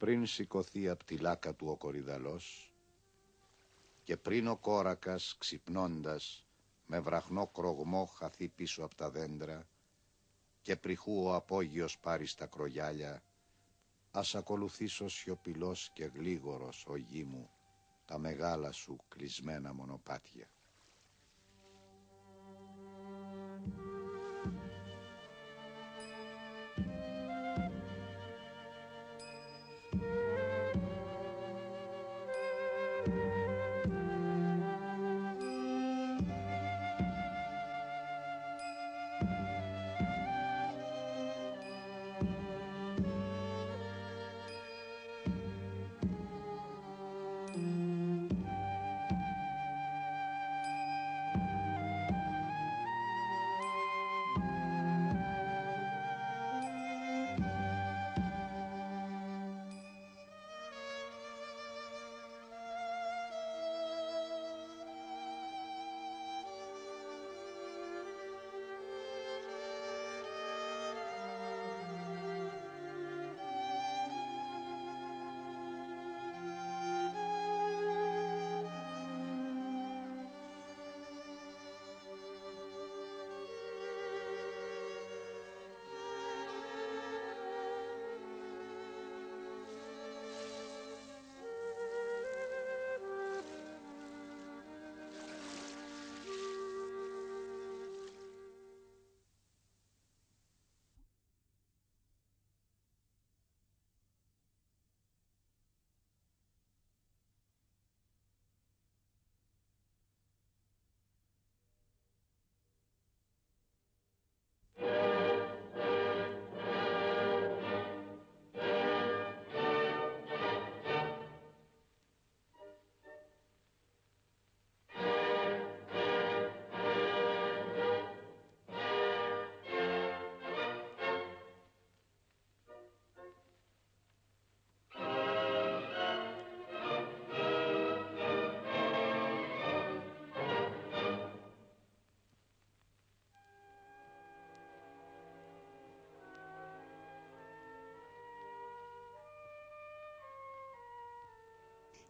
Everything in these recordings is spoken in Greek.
πριν σηκωθεί απ' τη λάκα του ο κορυδαλός και πριν ο κόρακας ξυπνώντας με βραχνό κρογμό χαθεί πίσω απ' τα δέντρα και πριχού ο απόγειος πάρει στα κρογιάλια, ας ακολουθήσω σιωπηλός και γλίγορος, ο γη μου, τα μεγάλα σου κλεισμένα μονοπάτια.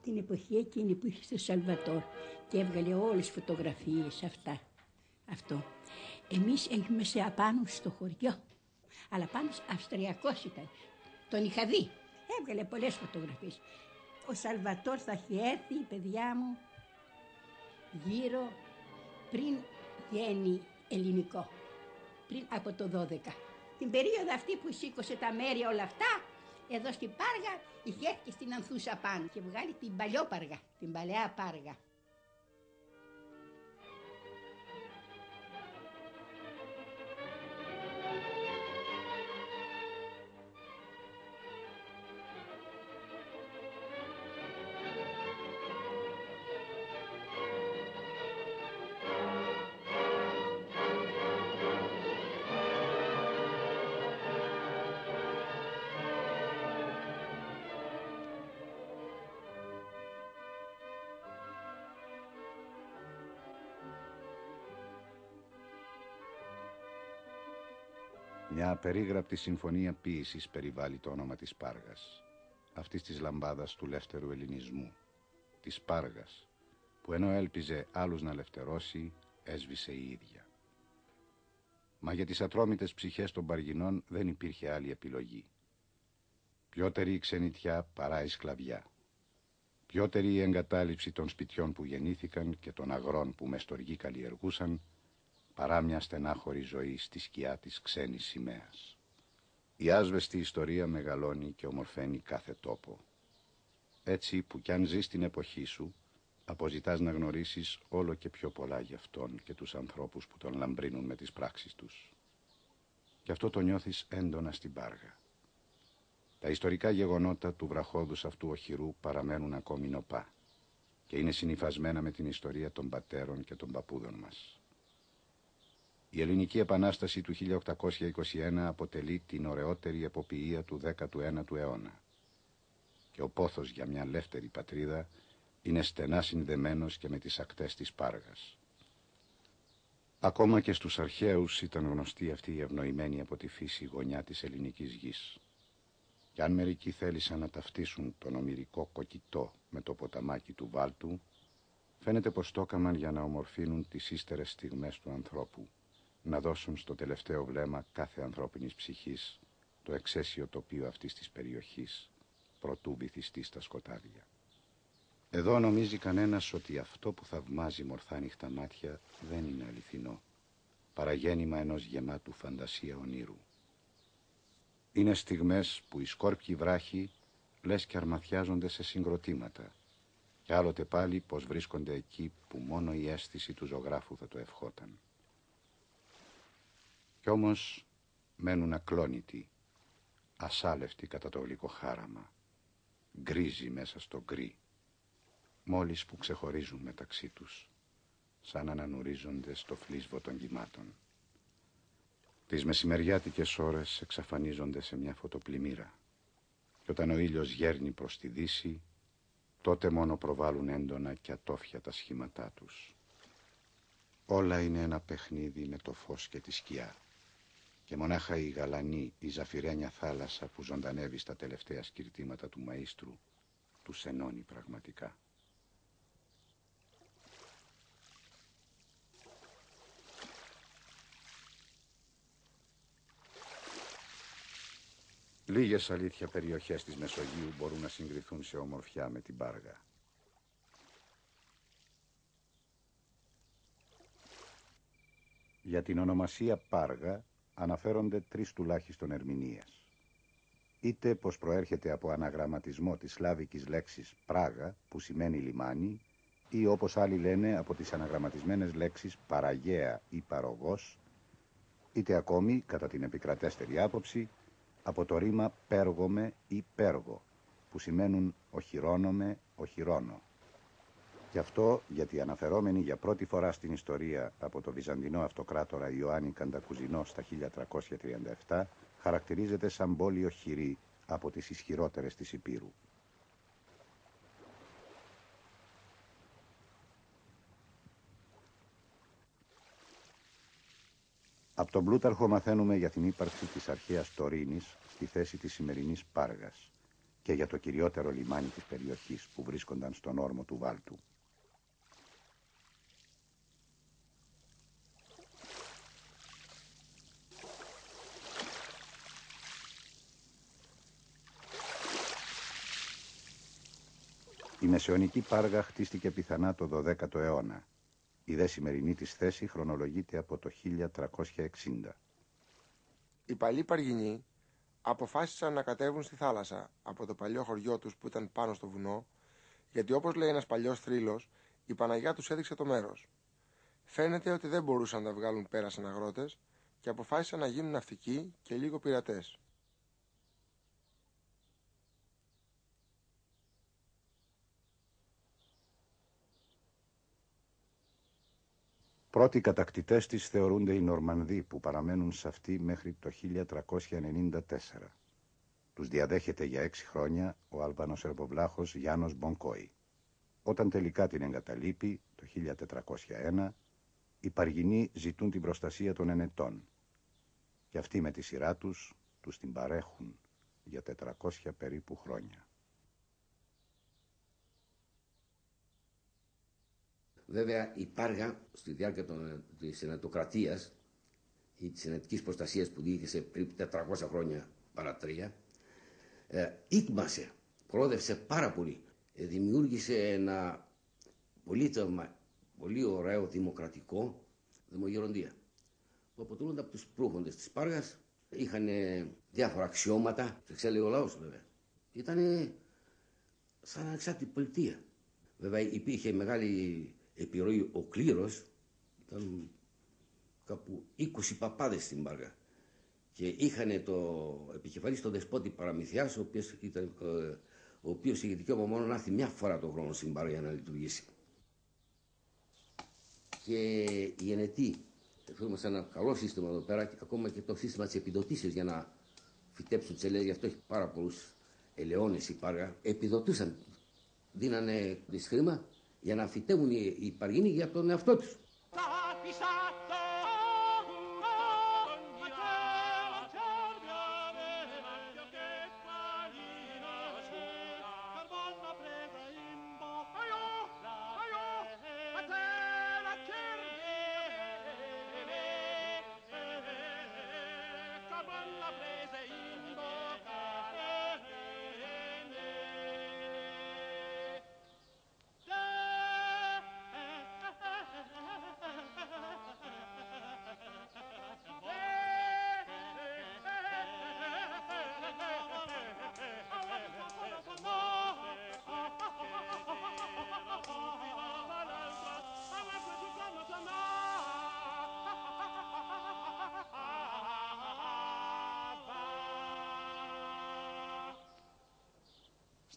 Την εποχή εκείνη που είχε στο Σαλβατόρ και έβγαλε όλες τις φωτογραφίες αυτό. Εμείς έχουμε σε απάνω στο χωριό, αλλά πάνω Αυστριακός ήταν. Τον είχα δει, έβγαλε πολλές φωτογραφίες. Ο Σαλβατόρ θα έχει έρθει, παιδιά μου, γύρω πριν βγαίνει ελληνικό, πριν από το 12. Την περίοδο αυτή που σήκωσε τα μέρη όλα αυτά, εδώ στην Πάργα είχε έρθει και στην Ανθούσα πάνω και βγάλει την παλιόπαργα, την παλαιά Πάργα. Μια απερίγραπτη συμφωνία ποίησης περιβάλλει το όνομα της Πάργας, αυτής της λαμπάδας του λεύτερου ελληνισμού, της Πάργας, που ενώ έλπιζε άλλους να λευτερώσει, έσβησε η ίδια. Μα για τις ατρόμητες ψυχές των Παργινών δεν υπήρχε άλλη επιλογή. Πιότερη η ξενιτιά παρά η σκλαβιά. Πιότερη η εγκατάλειψη των σπιτιών που γεννήθηκαν και των αγρών που μες στοργή καλλιεργούσαν, παρά μια στενάχωρη ζωή στη σκιά της ξένης σημαίας. Η άσβεστη ιστορία μεγαλώνει και ομορφαίνει κάθε τόπο. Έτσι που κι αν ζεις την εποχή σου, αποζητάς να γνωρίσεις όλο και πιο πολλά γι' αυτόν και τους ανθρώπους που τον λαμπρύνουν με τις πράξεις τους. Και αυτό το νιώθεις έντονα στην Πάργα. Τα ιστορικά γεγονότα του βραχώδους αυτού οχυρού παραμένουν ακόμη νοπά και είναι συνυφασμένα με την ιστορία των πατέρων και των παππούδων μας. Η Ελληνική Επανάσταση του 1821 αποτελεί την ωραιότερη εποποιία του 19ου αιώνα και ο πόθος για μια λεύτερη πατρίδα είναι στενά συνδεμένος και με τις ακτές της Πάργας. Ακόμα και στους αρχαίους ήταν γνωστή αυτή η ευνοημένη από τη φύση γωνιά της ελληνικής γης. Κι αν μερικοί θέλησαν να ταυτίσουν τον ομηρικό κοκκιτό με το ποταμάκι του Βάλτου, φαίνεται πως το έκαναν για να ομορφύνουν τις ύστερες στιγμές του ανθρώπου, να δώσουν στο τελευταίο βλέμμα κάθε ανθρώπινης ψυχής το εξαίσιο τοπίο αυτής της περιοχής, προτού βυθιστεί στα σκοτάδια. Εδώ νομίζει κανένας ότι αυτό που θαυμάζει μορφά ανοιχτά μάτια δεν είναι αληθινό, παραγέννημα ενός γεμάτου φαντασία ονείρου. Είναι στιγμές που οι σκόρπιοι βράχοι λες και αρμαθιάζονται σε συγκροτήματα, και άλλοτε πάλι πως βρίσκονται εκεί που μόνο η αίσθηση του ζωγράφου θα το ευχόταν. Κι όμως μένουν ακλόνητοι, ασάλευτοι κατά το γλυκό χάραμα, γκρίζοι μέσα στο γκρι, μόλις που ξεχωρίζουν μεταξύ τους, σαν να ανανουρίζονται στο φλίσβο των κυμάτων. Τις μεσημεριάτικες ώρες εξαφανίζονται σε μια φωτοπλημμύρα, και όταν ο ήλιος γέρνει προς τη δύση, τότε μόνο προβάλλουν έντονα και ατόφια τα σχήματά τους. Όλα είναι ένα παιχνίδι με το φως και τη σκιά, και μονάχα η γαλανή, η ζαφυρένια θάλασσα που ζωντανεύει στα τελευταία σκυρτήματα του μαΐστρου, τους ενώνει πραγματικά. Λίγες αλήθεια περιοχές της Μεσογείου μπορούν να συγκριθούν σε ομορφιά με την Πάργα. Για την ονομασία Πάργα αναφέρονται 3 τουλάχιστον ερμηνείες. Είτε πως προέρχεται από αναγραμματισμό της σλάβικης λέξης Πράγα, που σημαίνει λιμάνι, ή όπως άλλοι λένε από τις αναγραμματισμένες λέξεις Παραγαία ή Παρογός, είτε ακόμη, κατά την επικρατέστερη άποψη, από το ρήμα πέργομαι ή πέργο, που σημαίνουν οχυρώνομαι, οχυρώνω. Γι' αυτό, γιατί αναφερόμενοι για πρώτη φορά στην ιστορία από το Βυζαντινό αυτοκράτορα Ιωάννη Καντακουζινό στα 1337, χαρακτηρίζεται σαν πόλη οχυρή από τις ισχυρότερες της Υπήρου. Από τον Πλούταρχο μαθαίνουμε για την ύπαρξη της αρχαίας Τωρίνης στη θέση της σημερινής Πάργας και για το κυριότερο λιμάνι της περιοχής που βρίσκονταν στον όρμο του Βάλτου. Η μεσαιωνική Πάργα χτίστηκε πιθανά το 12ο αιώνα. Η δε σημερινή της θέση χρονολογείται από το 1360. Οι παλιοί Παργινοί αποφάσισαν να κατέβουν στη θάλασσα από το παλιό χωριό τους που ήταν πάνω στο βουνό, γιατί όπως λέει ένας παλιός θρύλος, η Παναγιά τους έδειξε το μέρος. Φαίνεται ότι δεν μπορούσαν να τα βγάλουν πέρα σαν αγρότες και αποφάσισαν να γίνουν ναυτικοί και λίγο πειρατές. Πρώτοι κατακτητές της θεωρούνται οι Νορμανδοί που παραμένουν σε αυτή μέχρι το 1394. Τους διαδέχεται για 6 χρόνια ο Αλβανοσερβοβλάχος Γιάννος Μπονκόη. Όταν τελικά την εγκαταλείπει το 1401, οι Παργινοί ζητούν την προστασία των Ενετών και αυτοί με τη σειρά τους την παρέχουν για 400 περίπου χρόνια. Βέβαια η Πάργα στη διάρκεια της Ενετοκρατίας ή της Ενετικής προστασίας που διήρκησε περίπου 400 χρόνια παρά 3, ήκμασε, προόδευσε πάρα πολύ. Δημιούργησε ένα πολίτευμα πολύ ωραίο δημοκρατικό, δημογεροντία, που αποτελούνται από τους προύχοντες της Πάργας. Είχαν διάφορα αξιώματα, το εξέλεγε ο λαός βέβαια. Ήταν σαν ανεξάρτητη πολιτεία. Βέβαια υπήρχε μεγάλη επιρροή, ο κλήρος, ήταν κάπου 20 παπάδες στην Πάργα. Και είχαν το επικεφαλής τον δεσπότη Παραμυθιάς, ο οποίος είχε δικαίωμα μόνο να έρθει μια φορά το χρόνο στην Πάργα για να λειτουργήσει. Και οι Ενετοί, θέλουμε σε ένα καλό σύστημα εδώ πέρα, ακόμα και το σύστημα της επιδοτήσεως για να φυτέψουν τις ελαιές, γι' αυτό έχει πάρα πολλούς ελαιώνες η Πάργα, επιδοτούσαν, δίνανε τις χρήμα για να φυτεύουν οι Παργινοί για τον εαυτό τους.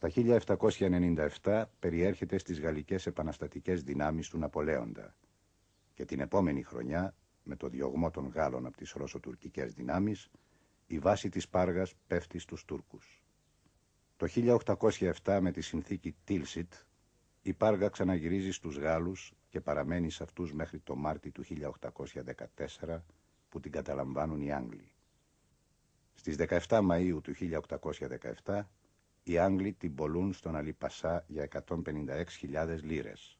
Στα 1797 περιέρχεται στις γαλλικές επαναστατικές δυνάμεις του Ναπολέοντα και την επόμενη χρονιά, με το διωγμό των Γάλλων από τις ρωσοτουρκικές δυνάμεις, η βάση της Πάργας πέφτει στους Τούρκους. Το 1807 με τη συνθήκη Τίλσιτ, η Πάργα ξαναγυρίζει στους Γάλλους και παραμένει σε αυτούς μέχρι το Μάρτι του 1814 που την καταλαμβάνουν οι Άγγλοι. Στις 17 Μαΐου του 1817 οι Άγγλοι την πωλούν στον Αλί Πασά για 156.000 λίρες.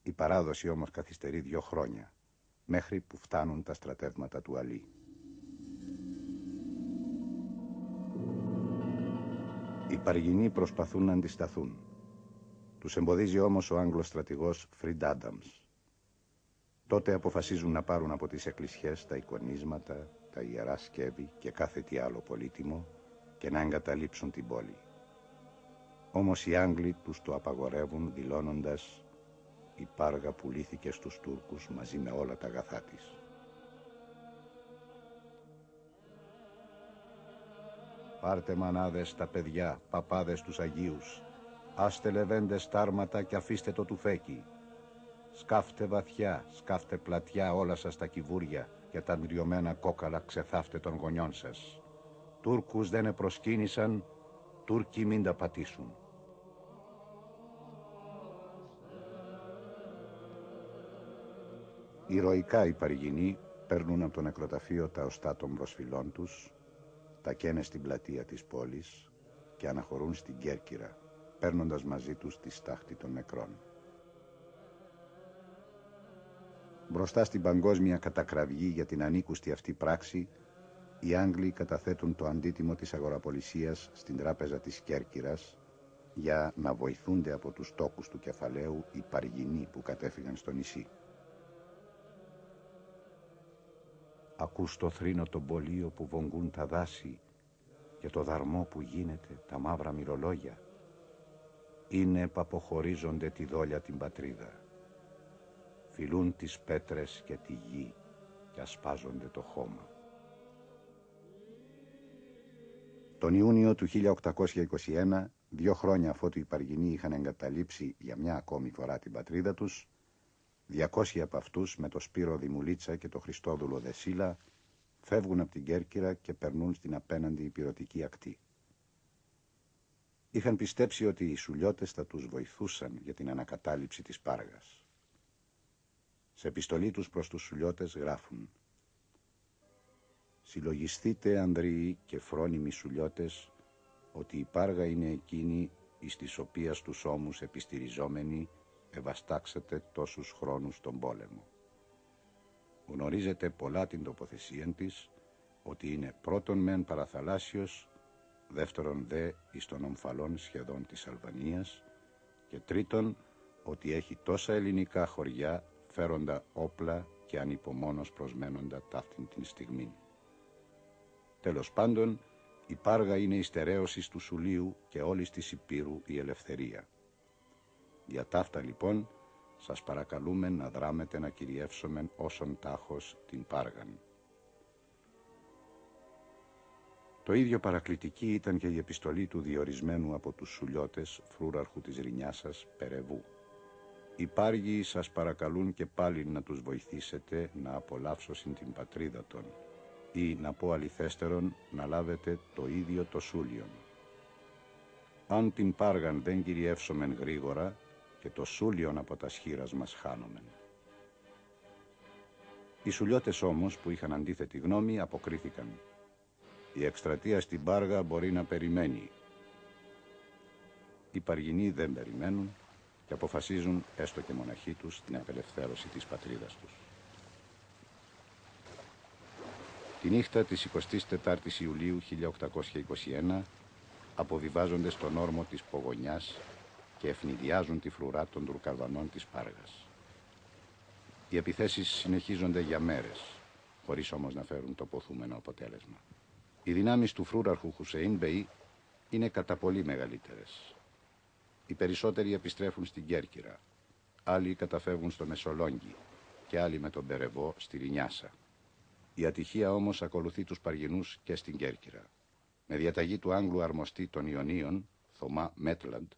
Η παράδοση όμως καθυστερεί 2 χρόνια, μέχρι που φτάνουν τα στρατεύματα του Αλί. Οι Παργινοί προσπαθούν να αντισταθούν. Τους εμποδίζει όμως ο Άγγλος στρατηγός Φριντ Άνταμς. Τότε αποφασίζουν να πάρουν από τις εκκλησιές τα εικονίσματα, τα ιερά σκεύη και κάθε τι άλλο πολύτιμο και να εγκαταλείψουν την πόλη. Όμως οι Άγγλοι τους το απαγορεύουν δηλώνοντας «Η Πάργα πουλήθηκε στους Τούρκους μαζί με όλα τα αγαθά της». Πάρτε μανάδες τα παιδιά, παπάδες τους Αγίους, άστε λεβέντες στάρματα και αφήστε το τουφέκι. Σκάφτε βαθιά, σκάφτε πλατιά όλα σας τα κυβούρια και τα ντριωμένα κόκαλα ξεθάφτε των γονιών σας. Τούρκους δεν επροσκύνησαν, Τούρκοι μην τα πατήσουν. Ηρωικά οι Παργινοί παίρνουν από το νεκροταφείο τα οστά των προσφυλών τους, τα καίνε στην πλατεία της πόλης και αναχωρούν στην Κέρκυρα, παίρνοντας μαζί τους τη στάχτη των νεκρών. Μπροστά στην παγκόσμια κατακραυγή για την ανήκουστη αυτή πράξη, οι Άγγλοι καταθέτουν το αντίτιμο της αγοραπολισίας στην τράπεζα της Κέρκυρας για να βοηθούνται από τους τόκους του κεφαλαίου οι Παργινοί που κατέφυγαν στο νησί. Ακούς το θρήνο των πολίων που βογγούν τα δάση και το δαρμό που γίνεται, τα μαύρα μυρολόγια. Είναι που αποχωρίζονται τη δόλια την πατρίδα. Φιλούν τις πέτρες και τη γη και ασπάζονται το χώμα. Τον Ιούνιο του 1821, 2 χρόνια αφότου οι Παργινοί είχαν εγκαταλείψει για μια ακόμη φορά την πατρίδα τους, 200 από αυτούς με το Σπύρο Δημουλίτσα και το Χριστόδουλο Δεσίλα φεύγουν από την Κέρκυρα και περνούν στην απέναντι ηπειρωτική ακτή. Είχαν πιστέψει ότι οι Σουλιώτες θα τους βοηθούσαν για την ανακατάληψη της Πάργας. Σε επιστολή τους προς τους Σουλιώτες γράφουν «Συλλογιστείτε, Ανδρείοι και φρόνιμοι Σουλιώτες, ότι η Πάργα είναι εκείνη εις της οποίας τους ώμους επιστηριζόμενοι ευαστάξετε τόσους χρόνους τον πόλεμο. Γνωρίζετε πολλά την τοποθεσία της, ότι είναι πρώτον μεν παραθαλάσσιος, δεύτερον δε εις των ομφαλών σχεδόν της Αλβανίας και τρίτον ότι έχει τόσα ελληνικά χωριά φέροντα όπλα και ανυπομόνως προσμένοντα ταύτην την στιγμή. Τέλος πάντων, η Πάργα είναι η στερέωση του Σουλίου και όλης της Υπήρου η ελευθερία. Για ταύτα λοιπόν, σας παρακαλούμε να δράμετε να κυριεύσομεν όσον τάχος την Πάργαν». Το ίδιο παρακλητική ήταν και η επιστολή του διορισμένου από τους Σουλιώτες φρούραρχου της Ρινιάσας Περεβού. «Οι Πάργοι σας παρακαλούν και πάλι να τους βοηθήσετε να απολαύσωσιν την πατρίδα των, ή να πω αληθέστερον να λάβετε το ίδιο το Σούλιον. Αν την Πάργαν δεν κυριεύσομεν γρήγορα, και το Σούλιον από τα σχήρας μας χάνομεν». Οι Σουλιώτες όμως που είχαν αντίθετη γνώμη αποκρίθηκαν «Η εκστρατεία στην Πάργα μπορεί να περιμένει». Οι Παργινοί δεν περιμένουν και αποφασίζουν έστω και μοναχοί τους την απελευθέρωση της πατρίδας τους. Τη νύχτα της 24ης Ιουλίου 1821 αποβιβάζονται στον όρμο της Πογονιάς και ευνηδιάζουν τη φρουρά των Τουρκαλβανών της Πάργας. Οι επιθέσεις συνεχίζονται για μέρες, χωρίς όμως να φέρουν το ποθούμενο αποτέλεσμα. Οι δυνάμεις του φρούραρχου Χουσέιν Μπεϊ είναι κατά πολύ μεγαλύτερες. Οι περισσότεροι επιστρέφουν στην Κέρκυρα, άλλοι καταφεύγουν στο Μεσολόγγι και άλλοι με τον Περεβό στη Ρινιάσα. Η ατυχία όμως ακολουθεί τους Παργινούς και στην Κέρκυρα. Με διαταγή του Άγγλου αρμοστή των Ιωνίων, Θωμά Μέτλαντ,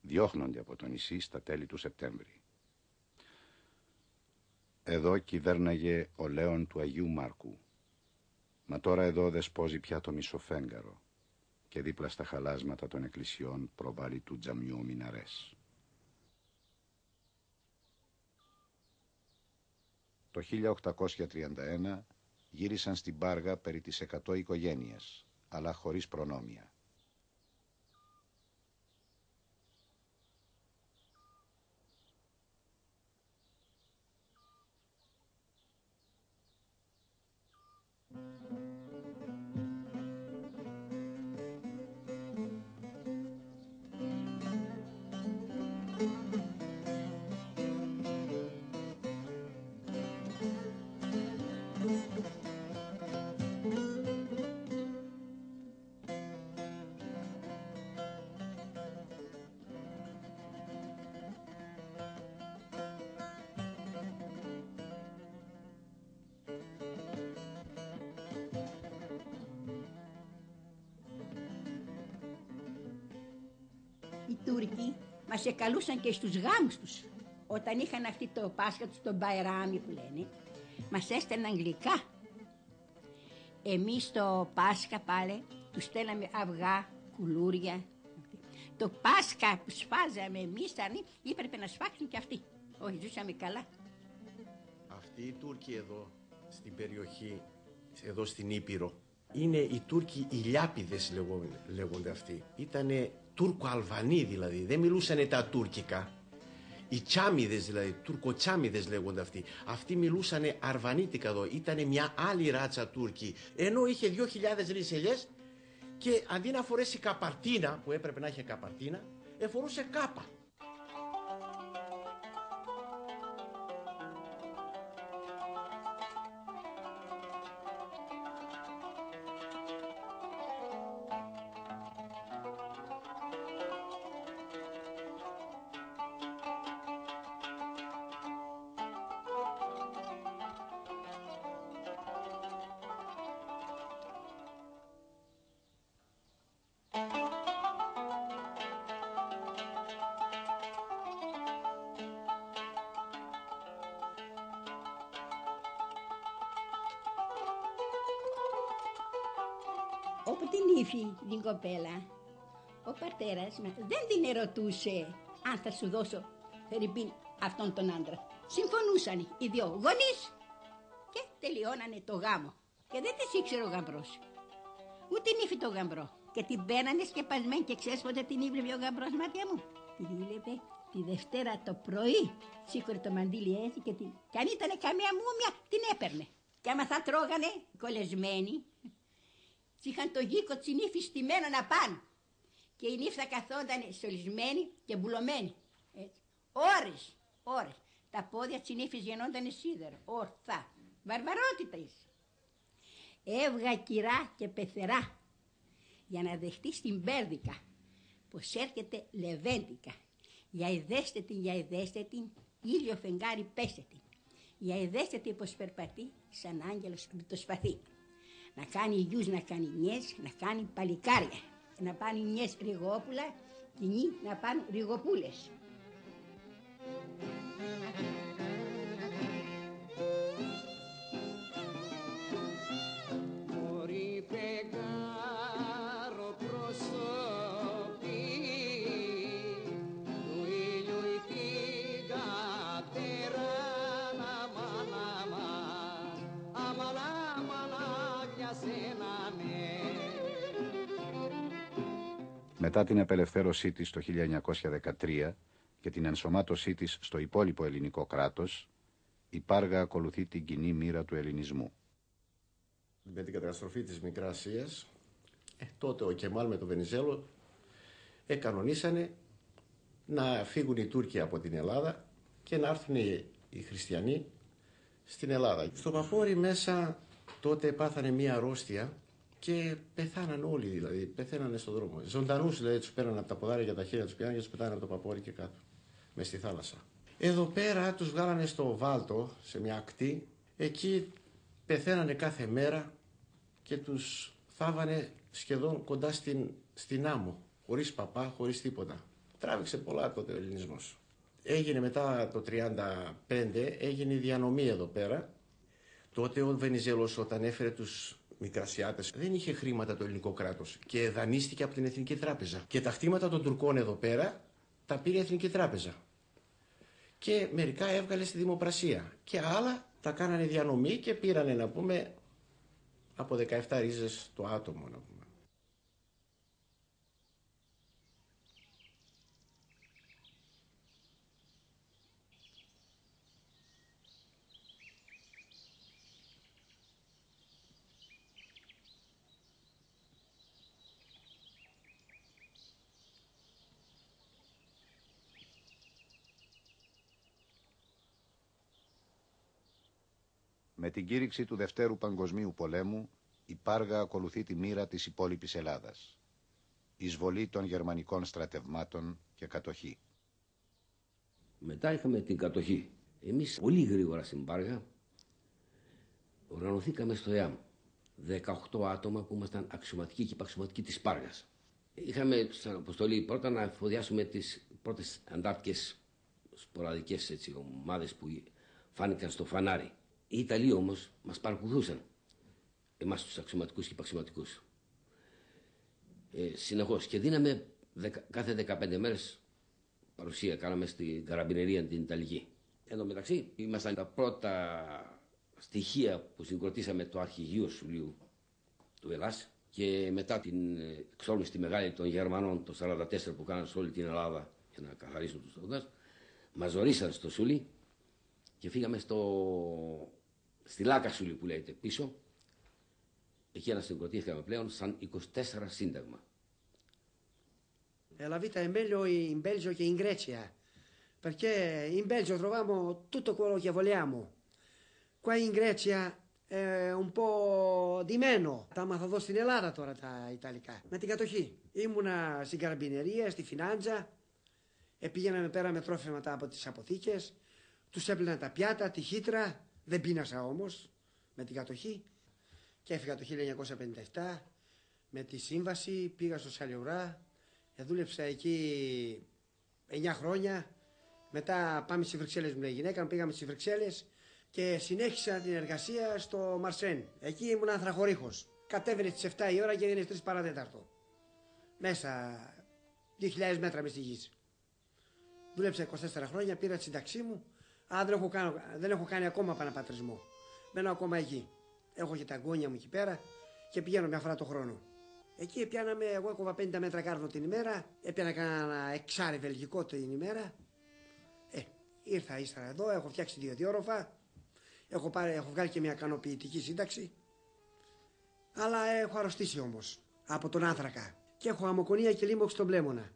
διώχνονται από το νησί στα τέλη του Σεπτέμβρη. Εδώ κυβέρναγε ο Λέων του Αγίου Μάρκου, μα τώρα εδώ δεσπόζει πια το μισοφέγγαρο και δίπλα στα χαλάσματα των εκκλησιών προβάλλει του τζαμιού μιναρές. Το 1831 γύρισαν στην Πάργα περί τις 100 οικογένειες, αλλά χωρίς προνόμια. Οι Τούρκοι μας εκαλούσαν και στους γάμους τους. Όταν είχαν αυτή το Πάσχα τους, τον Μπαϊράμι που λένε, μας έστελναν γλυκά. Εμείς το Πάσχα πάλι τους στέλναμε αυγά, κουλούρια. Το Πάσχα που σφάζαμε εμείς έπρεπε να σφάξουν και αυτοί. Όχι, ζούσαμε καλά. Αυτοί οι Τούρκοι εδώ στην περιοχή, εδώ στην Ήπειρο, είναι οι Τούρκοι οι Λιάπηδες λέγονται αυτοί. Ήτανε Τούρκο-Αλβανοί δηλαδή, δεν μιλούσανε τα τουρκικά. Οι Τσάμιδες δηλαδή, Τουρκοτσάμιδες λέγονται αυτοί. Αυτοί μιλούσανε αρβανίτικα εδώ, ήτανε μια άλλη ράτσα Τούρκοι. Ενώ είχε 2.000 ρίσελιες και αντί να φορέσει καπαρτίνα, που έπρεπε να είχε καπαρτίνα, εφορούσε κάπα. Όπου την ύφη την κοπέλα, ο πατέρας μας δεν την ερωτούσε αν θα σου δώσω φερειπίν αυτόν τον άντρα. Συμφωνούσαν οι δυο γονείς και τελειώνανε το γάμο. Και δεν τις ήξερε ο γαμπρός. Ούτε την ύφη το γαμπρό. Και την παίρνανε σκεπασμένη και ξέρεις πότε την ήβλεπε ο γαμπρός, μάτια μου. Την ήβλεπε τη Δευτέρα το πρωί. Σήκωρε το μαντίλι έτσι και αν ήταν καμία μούμια την έπαιρνε. Και άμα θα τρώγανε κολλεσμένοι, είχαν το γύκο της νύφης στημένο να πάνε. Και η νύφη θα καθόταν στολισμένη και μπουλωμένη. Έτσι. Ώρες. Τα πόδια της νύφης γεννόταν σίδερο. Ορθά. Βαρβαρότητα είσαι. Έβγα κυρά και πεθερά για να δεχτεί στην Πέρδικα πως έρχεται λεβέντικα. Για ειδέστε την, ήλιο φεγγάρι πέστε την. Για ειδέστε την πως περπατεί σαν άγγελος με το σπαθί. Να κάνει γιους, να κάνει νιές, να κάνει παλικάρια. Να πάνε νιές ριγόπουλα και νι να πάνε ριγοπούλες. Μετά την απελευθέρωσή της το 1913 και την ενσωμάτωσή της στο υπόλοιπο ελληνικό κράτος, η Πάργα ακολουθεί την κοινή μοίρα του ελληνισμού. Με την καταστροφή της Μικράς Ασίας, τότε ο Κεμάλ με τον Βενιζέλο κανονίσανε να φύγουν οι Τούρκοι από την Ελλάδα και να έρθουν οι χριστιανοί στην Ελλάδα. Στο Παπόρι μέσα τότε πάθανε μία αρρώστια και πεθάναν όλοι, δηλαδή πεθαίνανε στον δρόμο. Ζωντανούς δηλαδή τους πέραν από τα ποδάρια για τα χέρια τους πιάνανε και τους πετάνε από το Παπόρι και κάτω, μες στη θάλασσα. Εδώ πέρα τους βγάλανε στο Βάλτο, σε μια ακτή, εκεί πεθαίνανε κάθε μέρα και τους θάβανε σχεδόν κοντά στην άμμο. χωρίς παπά, χωρίς τίποτα. Τράβηξε πολλά τότε ο ελληνισμός. Έγινε μετά το 1935, έγινε η διανομή εδώ πέρα. Τότε ο Βενιζέλος όταν έφερε τους Μικρασιάτες δεν είχε χρήματα το ελληνικό κράτος και δανείστηκε από την Εθνική Τράπεζα. Και τα χτήματα των Τουρκών εδώ πέρα τα πήρε η Εθνική Τράπεζα. Και μερικά έβγαλε στη δημοπρασία. Και άλλα τα κάνανε διανομή και πήρανε, να πούμε, από 17 ρίζες το άτομο, να πούμε. Με την κήρυξη του Δευτέρου Παγκοσμίου Πολέμου, η Πάργα ακολουθεί τη μοίρα της υπόλοιπης Ελλάδας. Εισβολή των γερμανικών στρατευμάτων και κατοχή. Μετά είχαμε την κατοχή. Εμείς πολύ γρήγορα στην Πάργα οργανωθήκαμε στο ΕΑΜ. 18 άτομα που ήμασταν αξιωματικοί και υπαξιωματικοί της Πάργας. Είχαμε σαν αποστολή πρώτα να εφοδιάσουμε τις πρώτες αντάρτικες σποραδικές ομάδες που φάνηκαν στο φανάρι. Οι Ιταλοί όμως μας παρακολουθούσαν, εμάς τους αξιωματικούς και υπαξιωματικούς. Συνεχώς και δίναμε κάθε 15 μέρες παρουσία, κάναμε στην καραμπινερία την Ιταλική. Εν τω μεταξύ ήμασταν τα πρώτα στοιχεία που συγκροτήσαμε το αρχηγείο Σουλίου του Ελλάς και μετά την εξόρμηση τη μεγάλη των Γερμανών το 1944 που κάναν σε όλη την Ελλάδα για να καθαρίσουν τους Τόγδας, μας ζωρίσαν στο Σούλι και φύγαμε στη Λάκα Σούλι που λέγεται πίσω. Εκεί ανασυγκροτήθηκαμε πλέον σαν 24 σύνταγμα. La vita è meglio in Belgio che in Grecia, perché in Belgio troviamo tutto quello che vogliamo. Qua in Grecia è un po' di meno. Τα μάθα εδώ στην Ελλάδα τώρα τα Ιταλικά. Με την κατοχή. Ήμουνα στην καραμπινερία, στη Φινάντζα. Πήγαιναμε πέρα με τρόφιματα από τις αποθήκες. Τους έπλαινα τα πιάτα, τη χύτρα. Δεν πείνασα όμως με την κατοχή. Και έφυγα το 1957 με τη σύμβαση. Πήγα στο Σαλιουρά. Δούλεψα εκεί 9 χρόνια. Μετά πάμε στις Βρυξέλλες, μου λέει η γυναίκα. Πήγαμε στις Βρυξέλλες και συνέχισα την εργασία στο Μαρσέν. Εκεί ήμουν ανθραχωρήχος. Κατέβαινε στις 7 η ώρα και έγινε 3 παραδέταρτο. Μέσα 2.000 μέτρα μες στη γη. Δούλεψα 24 χρόνια, πήρα τη σύνταξή μου. Αλλά δεν έχω κάνει ακόμα επαναπατρισμό. Μένω ακόμα εκεί. Έχω και τα εγγόνια μου εκεί πέρα και πηγαίνω μια φορά το χρόνο. Εκεί πιάναμε, εγώ έκοβα 50 μέτρα κάρβο την ημέρα, έπιανα κανένα εξάρι βελγικό την ημέρα. Ήρθα ύστερα εδώ, έχω φτιάξει 2 διόροφα, έχω βγάλει και μια ικανοποιητική σύνταξη. Αλλά έχω αρρωστήσει όμως από τον άνθρακα και έχω αμμοκονία και λίμωξη στον πλέμονα.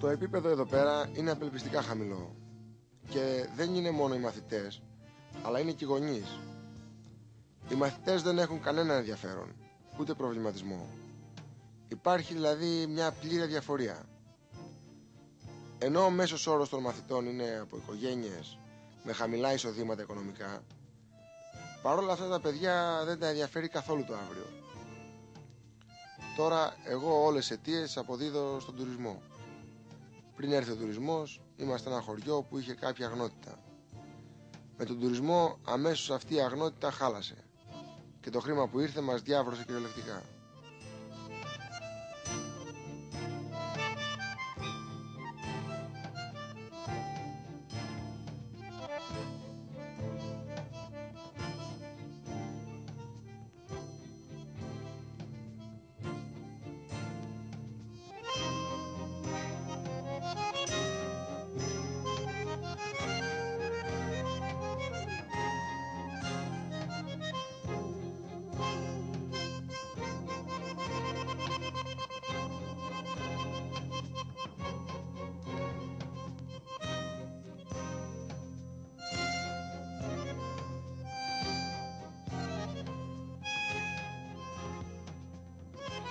Το επίπεδο εδώ πέρα είναι απελπιστικά χαμηλό. Και δεν είναι μόνο οι μαθητές, αλλά είναι και οι γονείς. Οι μαθητές δεν έχουν κανένα ενδιαφέρον, ούτε προβληματισμό. Υπάρχει δηλαδή μια πλήρη αδιαφορία. Ενώ ο μέσος όρος των μαθητών είναι από οικογένειες με χαμηλά εισοδήματα οικονομικά, παρόλα αυτά τα παιδιά δεν τα ενδιαφέρει καθόλου το αύριο. Τώρα εγώ όλες τις αιτίες αποδίδω στον τουρισμό. Πριν έρθει ο τουρισμός, ήμασταν ένα χωριό που είχε κάποια αγνότητα. Με τον τουρισμό αμέσως αυτή η αγνότητα χάλασε και το χρήμα που ήρθε μας διάβρωσε κυριολεκτικά.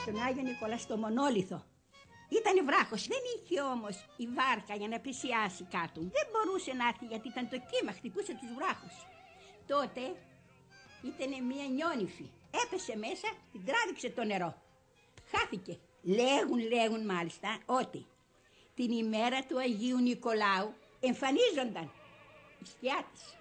Στον Άγιο Νικόλα στο Μονόλιθο. Ήτανε βράχος, δεν είχε όμως η βάρκα για να πλησιάσει κάτω. Δεν μπορούσε να έρθει γιατί ήταν το κύμα, χτυπούσε τους βράχους. Τότε ήτανε μία νιόνυφη. Έπεσε μέσα, την τράβηξε το νερό. Χάθηκε. Λέγουν μάλιστα ότι την ημέρα του Αγίου Νικολάου εμφανίζονταν η σκιά της.